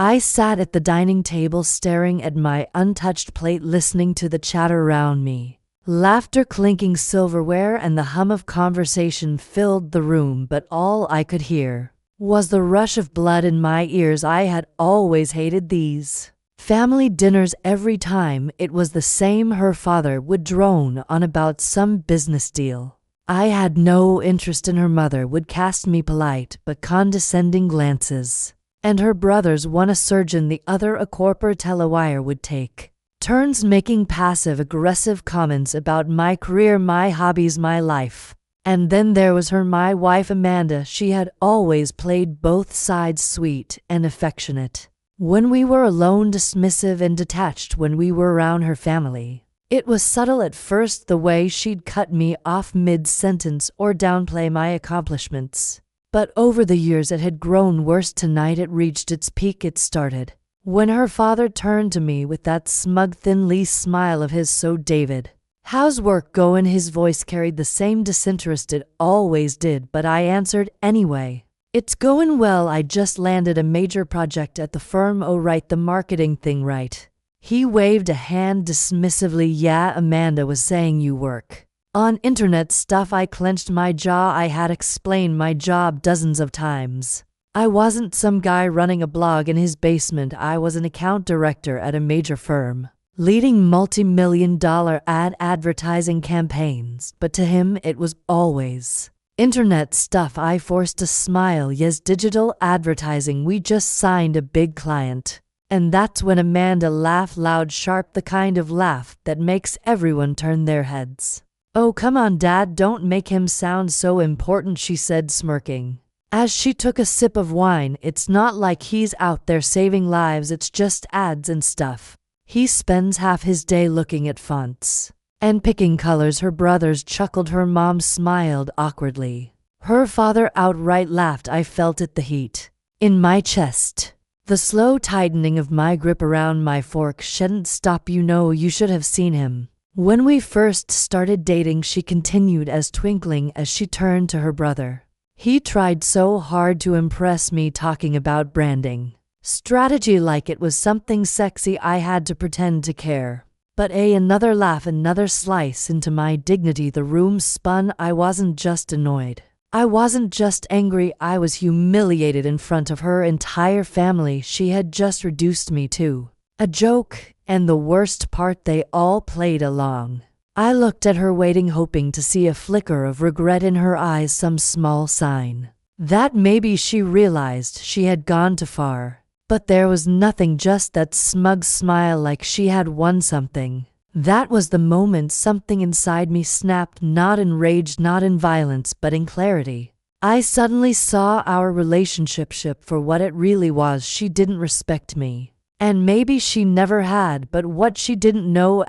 I sat at the dining table staring at my untouched plate, listening to the chatter around me. Laughter, clinking silverware, and the hum of conversation filled the room, but all I could hear was the rush of blood in my ears. I had always hated these family dinners. Every time it was the same. Her father would drone on about some business deal I had no interest in. Her mother would cast me polite but condescending glances, and her brothers, one a surgeon, the other a corporate telewire, would take turns making passive-aggressive comments about my career, my hobbies, my life. And then there was her, my wife Amanda. She had always played both sides, sweet and affectionate when we were alone, dismissive and detached when we were around her family. It was subtle at first, the way she'd cut me off mid-sentence or downplay my accomplishments. But over the years it had grown worse. Tonight it reached its peak. It started when her father turned to me with that smug, thin-lee smile of his. "So David, how's work going?" His voice carried the same disinterest it always did, but I answered anyway. "It's going well. I just landed a major project at the firm." "Oh right, the marketing thing, right?" He waved a hand dismissively. "Yeah, Amanda was saying you work on internet stuff." I clenched my jaw. I had explained my job dozens of times. I wasn't some guy running a blog in his basement. I was an account director at a major firm, leading multi-million-dollar advertising campaigns. But to him it was always internet stuff. I forced a smile. "Yes, digital advertising. We just signed a big client." And that's when Amanda laughed loud, sharp, the kind of laugh that makes everyone turn their heads. "Oh, come on, Dad, don't make him sound so important," she said, smirking as she took a sip of wine. "It's not like he's out there saving lives. It's just ads and stuff. He spends half his day looking at fonts and picking colors." Her brothers chuckled. Her mom smiled awkwardly. Her father outright laughed. I felt it, the heat in my chest, the slow tightening of my grip around my fork. "Shouldn't stop. You should have seen him when we first started dating," she continued, as twinkling as she turned to her brother. "He tried so hard to impress me, talking about branding strategy like it was something sexy. I had to pretend to care." But another laugh, another slice into my dignity. The room spun. I wasn't just annoyed. I wasn't just angry. I was humiliated in front of her entire family. She had just reduced me to a joke, and the worst part, they all played along. I looked at her, waiting, hoping to see a flicker of regret in her eyes, some small sign that maybe she realized she had gone too far. But there was nothing, just that smug smile, like she had won something. That was the moment something inside me snapped, not in rage, not in violence, but in clarity. I suddenly saw our relationship for what it really was. She didn't respect me, and maybe she never had, but what she didn't know,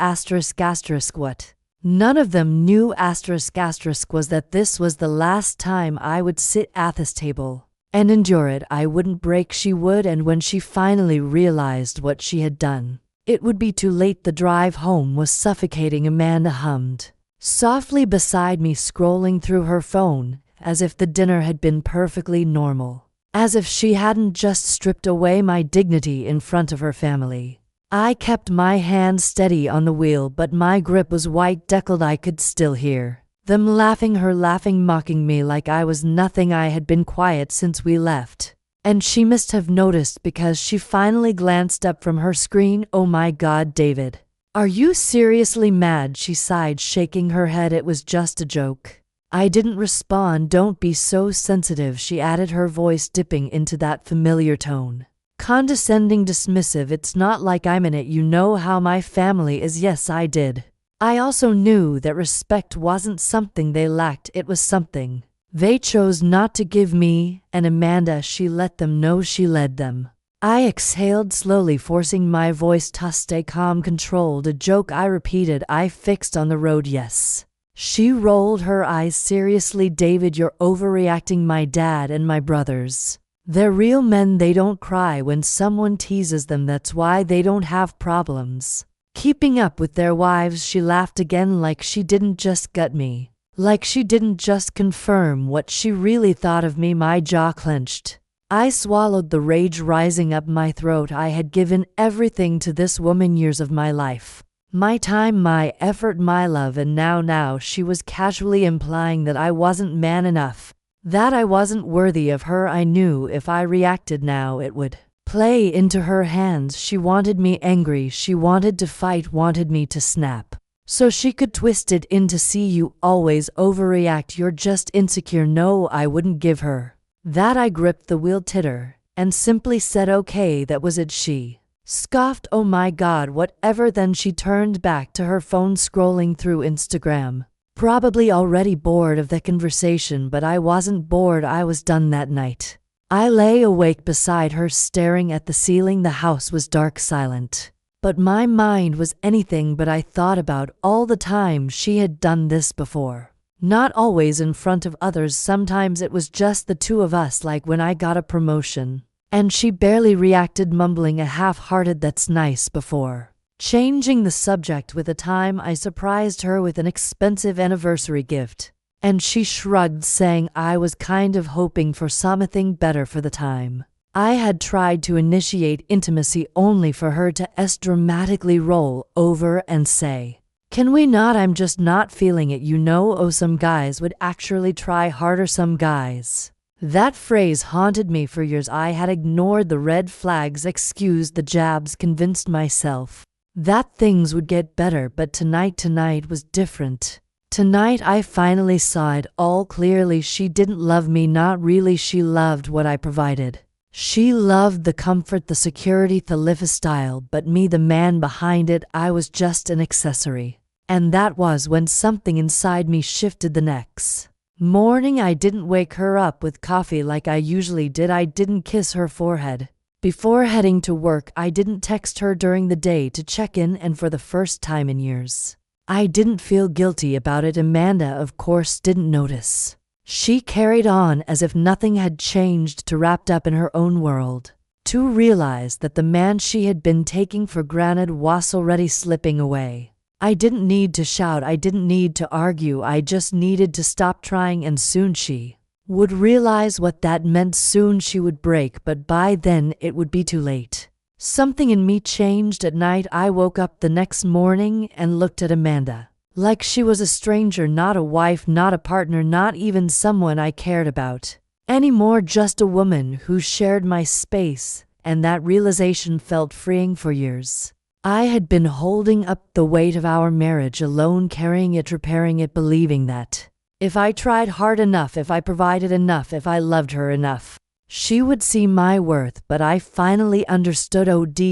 what none of them knew, was that this was the last time I would sit at this table and endure it. I wouldn't break, she would, and when she finally realized what she had done, it would be too late. The drive home was suffocating. Amanda hummed softly beside me, scrolling through her phone, as if the dinner had been perfectly normal, as if she hadn't just stripped away my dignity in front of her family. I kept my hand steady on the wheel, but my grip was white-knuckled. I could still hear them laughing, her laughing, mocking me like I was nothing. I had been quiet since we left, and she must have noticed, because she finally glanced up from her screen. "Oh my God, David, are you seriously mad?" she sighed, shaking her head. "It was just a joke." I didn't respond. "Don't be so sensitive," she added, her voice dipping into that familiar tone, condescending, dismissive. "It's not like I'm in it. You know how my family is." Yes, I did. I also knew that respect wasn't something they lacked. It was something they chose not to give me. And Amanda, she let them know she led them. I exhaled slowly, forcing my voice to stay calm, controlled. "A joke," I repeated. "I fixed on the road." "Yes." She rolled her eyes seriously. "David, you're overreacting. My dad and my brothers, they're real men. They don't cry when someone teases them. That's why they don't have problems keeping up with their wives." She laughed again, like she didn't just gut me, like she didn't just confirm what she really thought of me. My jaw clenched. I swallowed the rage rising up my throat. I had given everything to this woman, years of my life. My time, my effort, my love, and now she was casually implying that I wasn't man enough, that I wasn't worthy of her. I knew if I reacted now it would play into her hands. She wanted me angry, she wanted to fight, wanted me to snap, so she could twist it into, see, you always overreact, you're just insecure. No, I wouldn't give her that. I gripped the wheel titter and simply said, okay, that was it. She scoffed, oh my God, whatever. Then she turned back to her phone, scrolling through Instagram, probably already bored of the conversation. But I wasn't bored, I was done that night. I lay awake beside her, staring at the ceiling. The house was dark, silent, but my mind was anything but. I thought about all the time she had done this before. Not always in front of others, sometimes it was just the two of us, like when I got a promotion and she barely reacted, mumbling a half-hearted "that's nice" before changing the subject. With a time I surprised her with an expensive anniversary gift, and she shrugged, saying I was kind of hoping for something better for the time. I had tried to initiate intimacy only for her to dramatically roll over and say, can we not? I'm just not feeling it, you know. Oh, some guys would actually try harder, some guys. That phrase haunted me for years. I had ignored the red flags, excused the jabs, convinced myself that things would get better. But tonight was different. Tonight I finally saw it all clearly. She didn't love me, not really. She loved what I provided. She loved the comfort, the security, the lifestyle, but me, the man behind it, I was just an accessory. And that was when something inside me shifted. The next morning I didn't wake her up with coffee like I usually did. I didn't kiss her forehead before heading to work. I didn't text her during the day to check in, and for the first time in years, I didn't feel guilty about it. Amanda, of course, didn't notice. She carried on as if nothing had changed, wrapped up in her own world, to realize that the man she had been taking for granted was already slipping away. I didn't need to shout, I didn't need to argue, I just needed to stop trying, and soon she would realize what that meant. Soon she would break, but by then it would be too late. Something in me changed at night. I woke up the next morning and looked at Amanda like she was a stranger, not a wife, not a partner, not even someone I cared about anymore, just a woman who shared my space, and that realization felt freeing. For years I had been holding up the weight of our marriage alone, carrying it, repairing it, believing that if I tried hard enough, if I provided enough, if I loved her enough, she would see my worth. But I finally understood.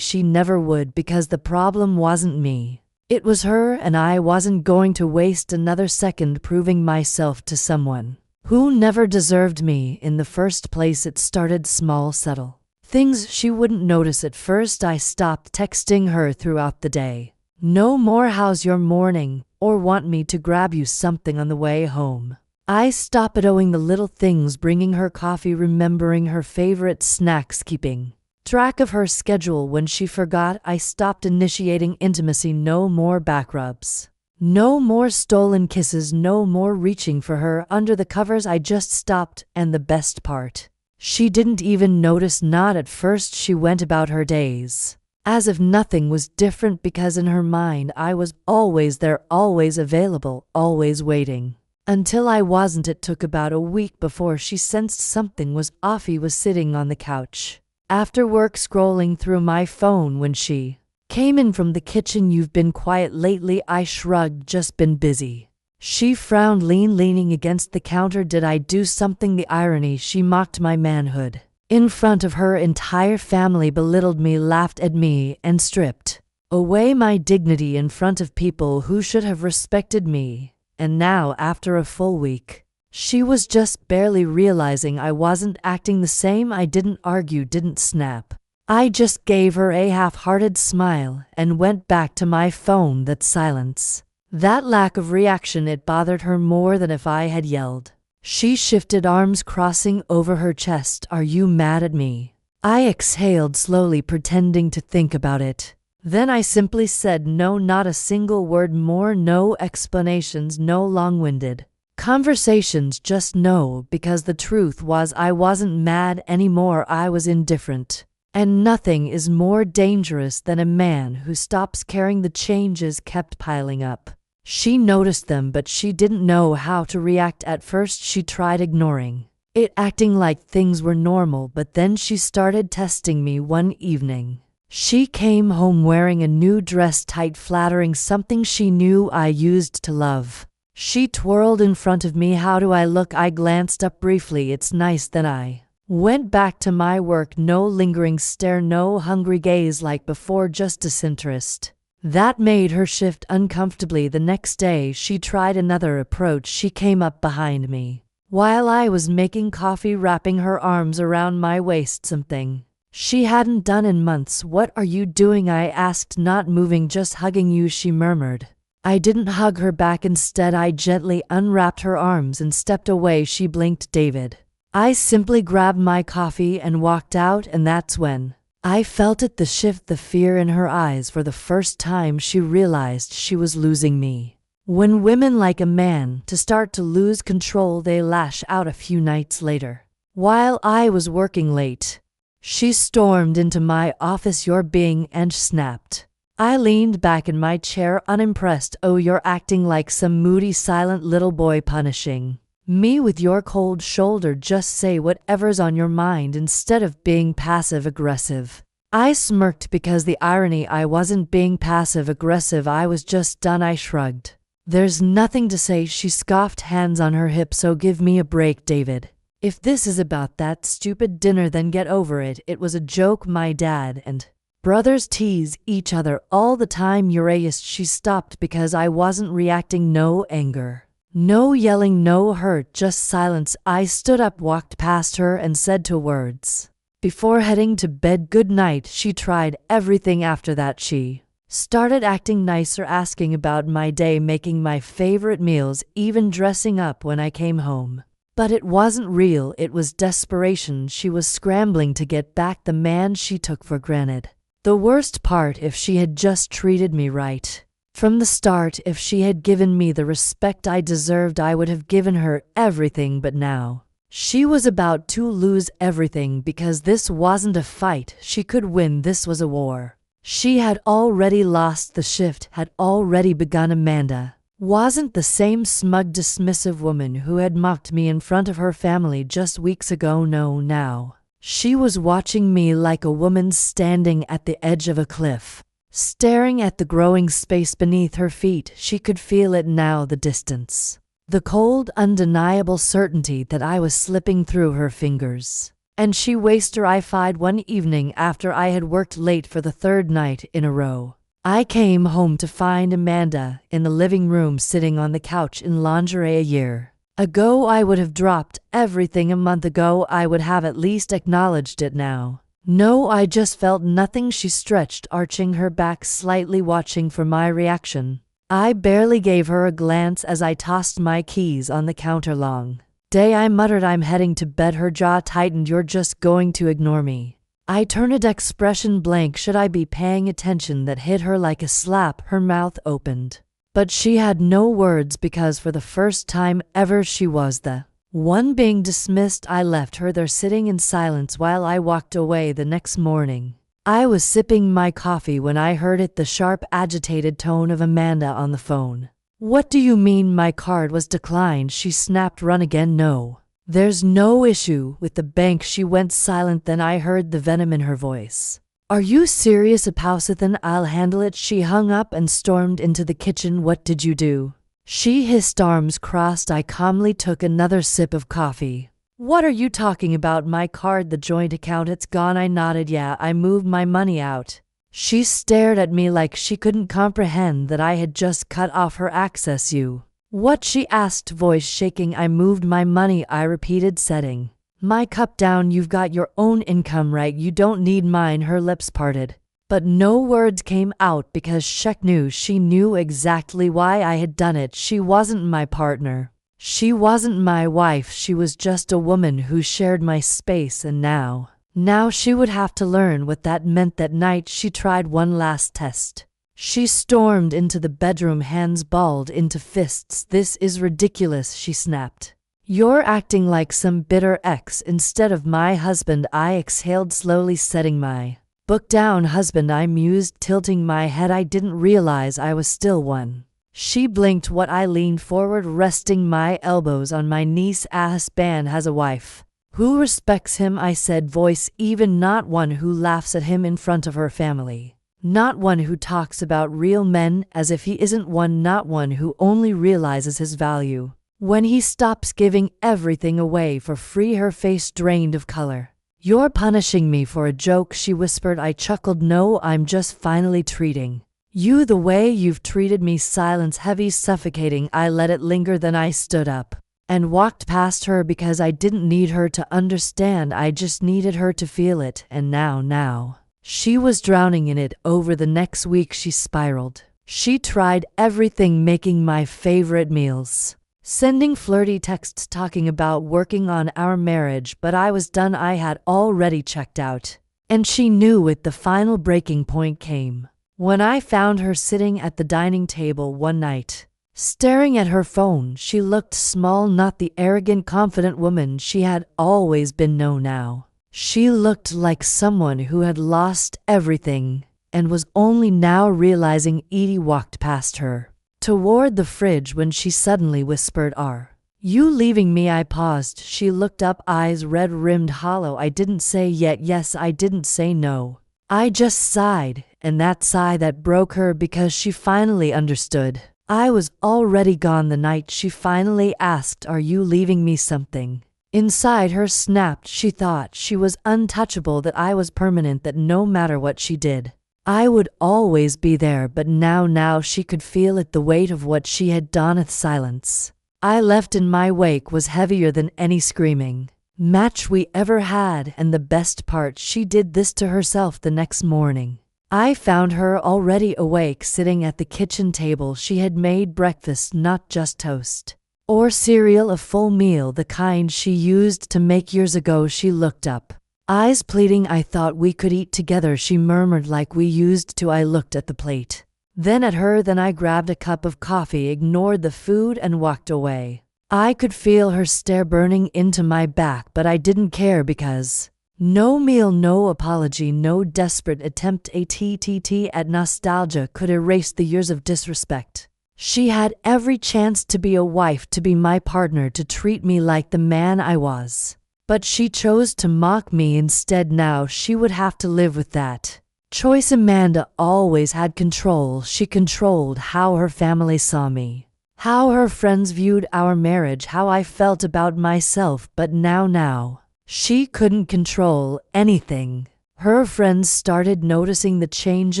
She never would, because the problem wasn't me. It was her, and I wasn't going to waste another second proving myself to someone who never deserved me in the first place. It started small, subtle things she wouldn't notice at first. I stopped texting her throughout the day. No more "how's your morning?" or "want me to grab you something on the way home?" I stopped owing the little things, bringing her coffee, remembering her favorite snacks, keeping track of her schedule when she forgot. I stopped initiating intimacy. No more back rubs, no more stolen kisses, no more reaching for her under the covers. I just stopped, and the best part, she didn't even notice. Not at first. She went about her days as if nothing was different, because in her mind I was always there, always available, always waiting. Until I wasn't. It took about a week before she sensed something was off. He was sitting on the couch after work, scrolling through my phone when she came in from the kitchen. "You've been quiet lately." I shrugged. "Just been busy." She frowned, leaning against the counter. Did I do something? The irony. She mocked my manhood in front of her entire family, belittled me, laughed at me, and stripped away my dignity in front of people who should have respected me. And now, after a full week, she was just barely realizing I wasn't acting the same. I didn't argue, didn't snap. I just gave her a half-hearted smile and went back to my phone. That silence, that lack of reaction, it bothered her more than if I had yelled. She shifted, arms crossing over her chest. "Are you mad at me?" I exhaled slowly, pretending to think about it. Then I simply said no, not a single word more, no explanations, no long-winded Conversations just no, because the truth was I wasn't mad anymore, I was indifferent. And nothing is more dangerous than a man who stops caring. The changes kept piling up. She noticed them, but she didn't know how to react. At first she tried ignoring it, acting like things were normal, but then she started testing me. One evening, she came home wearing a new dress, tight, flattering, something she knew I used to love. She twirled in front of me. How do I look? I glanced up briefly. It's nice. Then I went back to my work. No lingering stare, no hungry gaze like before, just disinterest. That made her shift uncomfortably. The next day, she tried another approach. She came up behind me while I was making coffee, wrapping her arms around my waist, something she hadn't done in months. What are you doing? I asked. Not moving, just hugging you, she murmured. I didn't hug her back. Instead, I gently unwrapped her arms and stepped away. She blinked. David. I simply grabbed my coffee and walked out, and that's when I felt it, the shift, the fear in her eyes. For the first time, she realized she was losing me. When women like a man to start to lose control, they lash out. A few nights later, while I was working late, she stormed into my office. You're being, and snapped. I leaned back in my chair, unimpressed. Oh, you're acting like some moody, silent little boy, punishing me with your cold shoulder. Just say whatever's on your mind instead of being passive-aggressive. I smirked because the irony, I wasn't being passive-aggressive, I was just done. I shrugged. There's nothing to say, she scoffed, hands on her hips. So give me a break, David. If this is about that stupid dinner, then get over it. It was a joke. My dad and brothers tease each other all the time. Urias. She stopped because I wasn't reacting. No anger, no yelling, no hurt, just silence. I stood up, walked past her, and said 2 words before heading to bed. Good night. She tried everything after that. She started acting nicer, asking about my day, making my favorite meals, even dressing up when I came home. But it wasn't real, it was desperation. She was scrambling to get back the man she took for granted. The worst part, if she had just treated me right from the start, if she had given me the respect I deserved, I would have given her everything. But now she was about to lose everything, because this wasn't a fight she could win, this was a war. She had already lost. The shift had already begun. Amanda wasn't the same smug, dismissive woman who had mocked me in front of her family just weeks ago. No, now she was watching me like a woman standing at the edge of a cliff, staring at the growing space beneath her feet. She could feel it now, the distance, the cold, undeniable certainty that I was slipping through her fingers. And she wasted her. I fied one evening after I had worked late for the 3rd night in a row. I came home to find Amanda in the living room, sitting on the couch in lingerie. A year ago, I would have dropped everything. A month ago, I would have at least acknowledged it. Now, no, I just felt nothing. She stretched, arching her back slightly, watching for my reaction. I barely gave her a glance as I tossed my keys on the counter. Long day, I muttered. I'm heading to bed. Her jaw tightened. You're just going to ignore me? I turned, expression blank. Should I be paying attention? That hit her like a slap. Her mouth opened, but she had no words, because for the first time ever she was the one being dismissed. I left her there sitting in silence while I walked away. The next morning, I was sipping my coffee when I heard it, the sharp, agitated tone of Amanda on the phone. What do you mean my card was declined? She snapped. Run again. No, there's no issue with the bank. She went silent. Then I heard the venom in her voice. Are you serious? A Then I'll handle it. She hung up and stormed into the kitchen. What did you do? She hissed, arms crossed. I calmly took another sip of coffee. What are you talking about? My card, the joint account, it's gone. I nodded. Yeah, I moved my money out. She stared at me like she couldn't comprehend that I had just cut off her access. You what? She asked, voice shaking. I moved my money, I repeated, setting my cup down. You've got your own income, right? You don't need mine. Her lips parted, but no words came out, because she knew exactly why I had done it. She wasn't my partner. She wasn't my wife. She was just a woman who shared my space, and now she would have to learn what that meant. That night she tried one last test. She stormed into the bedroom, hands balled into fists. "This is ridiculous," she snapped. "You're acting like some bitter ex instead of my husband." I exhaled slowly, setting my book down. "Husband," I mused, tilting my head. I didn't realize I was still one. She blinked what I leaned forward, resting my elbows on my knees. "Ban has a wife. Who respects him?" I said, voice even, "not one who laughs at him in front of her family. Not one who talks about real men as if he isn't one. Not one who only realizes his value when he stops giving everything away for free." Her face drained of color. "You're punishing me for a joke," she whispered. I chuckled. "No, I'm just finally treating you the way you've treated me." Silence, heavy, suffocating. I let it linger, then I stood up and walked past her because I didn't need her to understand. I just needed her to feel it. And now, she was drowning in it. Over the next week she spiraled. She tried everything, making my favorite meals, sending flirty texts talking about working on our marriage, but I was done. I had already checked out. And she knew it. The final breaking point came when I found her sitting at the dining table one night, staring at her phone. She looked small, not the arrogant, confident woman she had always been. No, now she looked like someone who had lost everything and was only now realizing. Edie walked past her toward the fridge when she suddenly whispered, "Are you leaving me?" I paused. She looked up, eyes red-rimmed, hollow. I didn't say yes, I didn't say no. I just sighed, and that sigh that broke her because she finally understood. I was already gone the night she finally asked, "Are you leaving me?" Something inside her snapped. She thought she was untouchable, that I was permanent, that no matter what she did, I would always be there. But now she could feel it, the weight of what she had done. Silence I left in my wake was heavier than any screaming match we ever had, and the best part, she did this to herself the next morning. I found her already awake, sitting at the kitchen table. She had made breakfast, not just toast or cereal, a full meal, the kind she used to make years ago. She looked up, eyes pleading. "I thought we could eat together," she murmured, "like we used to." I looked at the plate, then at her, then I grabbed a cup of coffee, ignored the food, and walked away. I could feel her stare burning into my back, but I didn't care because no meal, no apology, no desperate attempt at nostalgia could erase the years of disrespect. She had every chance to be a wife, to be my partner, to treat me like the man I was. But she chose to mock me instead. Now she would have to live with that choice. Amanda always had control. She controlled how her family saw me, how her friends viewed our marriage, how I felt about myself. But now, she couldn't control anything. Her friends started noticing the change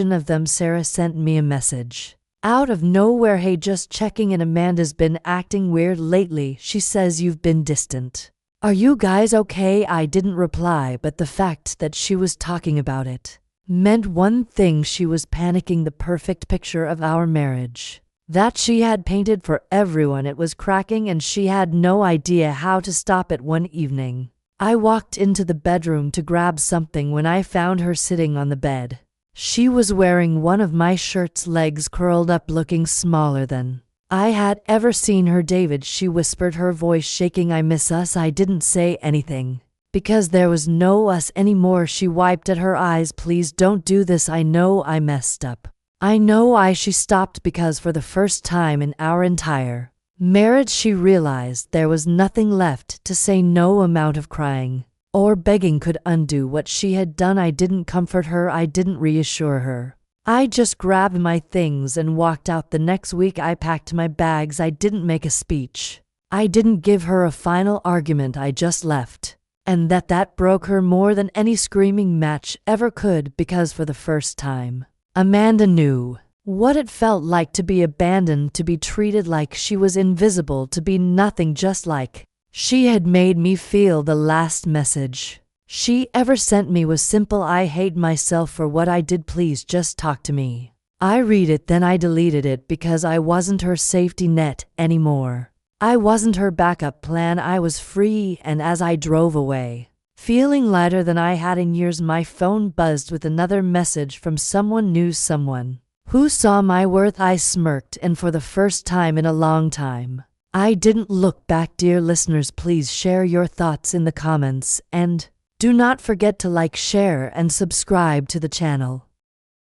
in of them. Sarah sent me a message out of nowhere. "Hey, just checking in. Amanda's been acting weird lately. She says you've been distant. Are you guys okay?" I didn't reply, but the fact that she was talking about it meant one thing: she was panicking. The perfect picture of our marriage that she had painted for everyone, it was cracking, and she had no idea how to stop it. One evening, I walked into the bedroom to grab something when I found her sitting on the bed. She was wearing one of my shirts, legs curled up, looking smaller than I had ever seen her. "David," she whispered, her voice shaking, "I miss us." I didn't say anything because there was no us anymore. She wiped at her eyes. "Please don't do this. I know I messed up. I know She stopped because for the first time in our entire marriage, she realized there was nothing left to say. No amount of crying or begging could undo what she had done. I didn't comfort her. I didn't reassure her. I just grabbed my things and walked out. The next week I packed my bags. I didn't make a speech. I didn't give her a final argument. I just left. And that broke her more than any screaming match ever could, because for the first time, Amanda knew what it felt like to be abandoned, to be treated like she was invisible, to be nothing, just like she had made me feel. The last message she ever sent me was simple: "I hate myself for what I did. Please just talk to me." I read it, then I deleted it because I wasn't her safety net anymore. I wasn't her backup plan. I was free, and as I drove away, feeling lighter than I had in years, my phone buzzed with another message from someone new, someone Who saw my worth? I smirked, and for the first time in a long time, I didn't look back. Dear listeners, please share your thoughts in the comments, and do not forget to like, share, and subscribe to the channel.